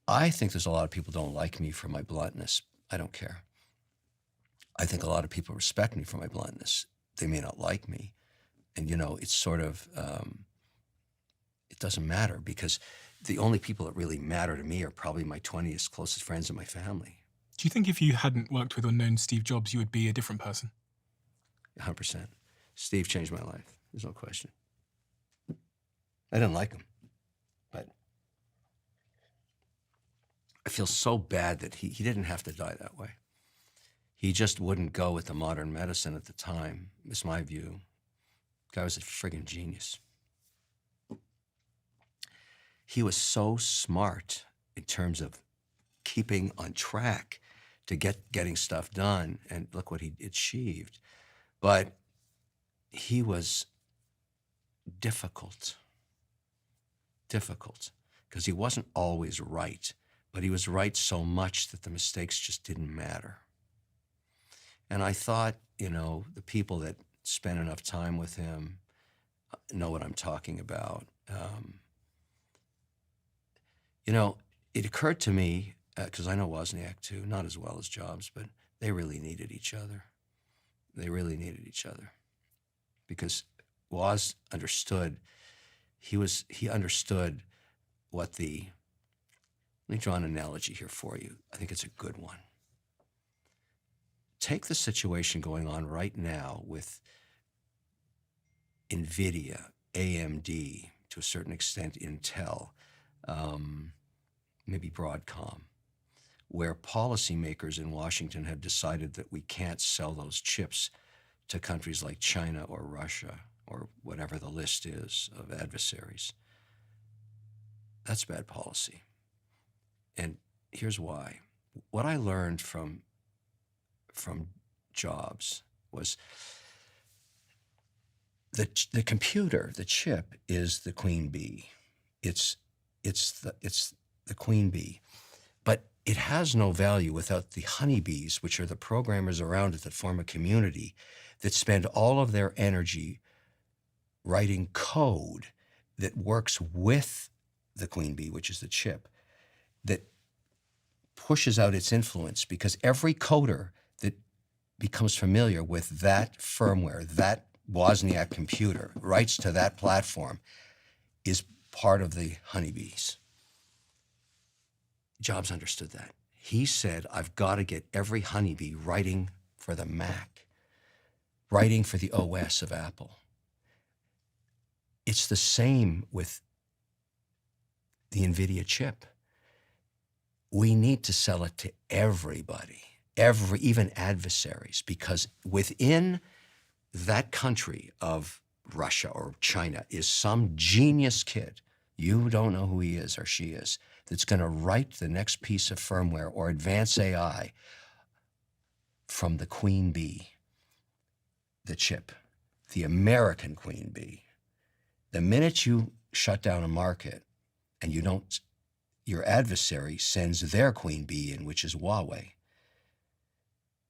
I think there's a lot of people don't like me for my bluntness. I don't care. I think a lot of people respect me for my bluntness. They may not like me. And, it's sort of, it doesn't matter because the only people that really matter to me are probably my 20th closest friends and my family. Do you think if you hadn't worked with or known Steve Jobs, you would be a different person? 100%. Steve changed my life. There's no question. I didn't like him, but I feel so bad that he didn't have to die that way. He just wouldn't go with the modern medicine at the time, is my view. The guy was a friggin' genius. He was so smart in terms of keeping on track to getting stuff done, and look what he achieved. But he was difficult, because he wasn't always right, but he was right so much that the mistakes just didn't matter. And I thought, the people that spend enough time with him know what I'm talking about. It occurred to me, because I know Wozniak too, not as well as Jobs, but they really needed each other. They really needed each other. Because Woz understood, he understood what let me draw an analogy here for you. I think it's a good one. Take the situation going on right now with NVIDIA, AMD, to a certain extent Intel, maybe Broadcom, where policymakers in Washington have decided that we can't sell those chips to countries like China or Russia or whatever the list is of adversaries. That's bad policy. And here's why. What I learned from Jobs was the computer, the chip, is the queen bee. It's the queen bee. But it has no value without the honeybees, which are the programmers around it that form a community that spend all of their energy writing code that works with the queen bee, which is the chip, that pushes out its influence, because every coder that becomes familiar with that firmware, that Wozniak computer, writes to that platform, is part of the honeybees. Jobs understood that. He said, I've got to get every honeybee writing for the Mac, writing for the OS of Apple. It's the same with the NVIDIA chip. We need to sell it to everybody, even adversaries, because within that country of Russia or China is some genius kid, you don't know who he is or she is, that's going to write the next piece of firmware or advance AI from the queen bee, the chip, the American queen bee. The minute you shut down a market and your adversary sends their queen bee in, which is Huawei,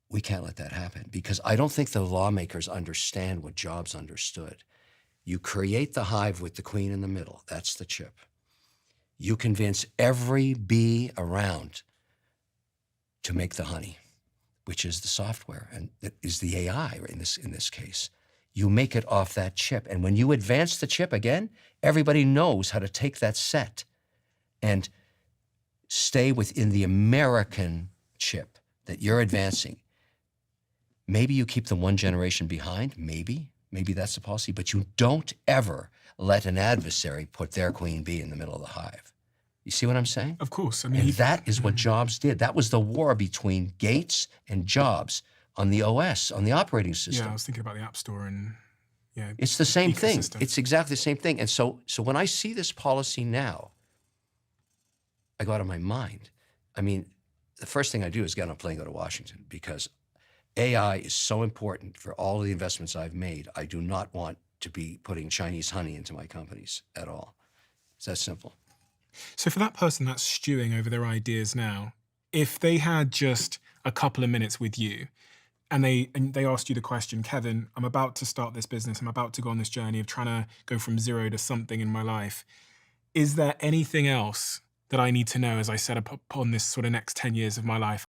we can't let that happen, because I don't think the lawmakers understand what Jobs understood. You create the hive with the queen in the middle. That's the chip. You convince every bee around to make the honey, which is the software, and that is the AI in this case. You make it off that chip. And when you advance the chip again, everybody knows how to take that set and stay within the American chip that you're advancing. Maybe you keep the one generation behind, maybe that's the policy, but you don't ever let an adversary put their queen bee in the middle of the hive. You see what I'm saying? Of course. I And mean, that is what Jobs did. That was the war between Gates and Jobs on the OS, on the operating system. yeah, I was thinking about the App Store and It's the same thing. ecosystem. It's exactly the same thing. And so when I see this policy now, I go out of my mind. I mean, the first thing I do is get on a plane and go to Washington, because AI is so important for all of the investments I've made. I do not want to be putting Chinese honey into my companies at all. It's that simple. So for that person that's stewing over their ideas now, if they had just a couple of minutes with you and they asked you the question, Kevin, I'm about to start this business. I'm about to go on this journey of trying to go from zero to something in my life. Is there anything else that I need to know as I set up upon this sort of next 10 years of my life?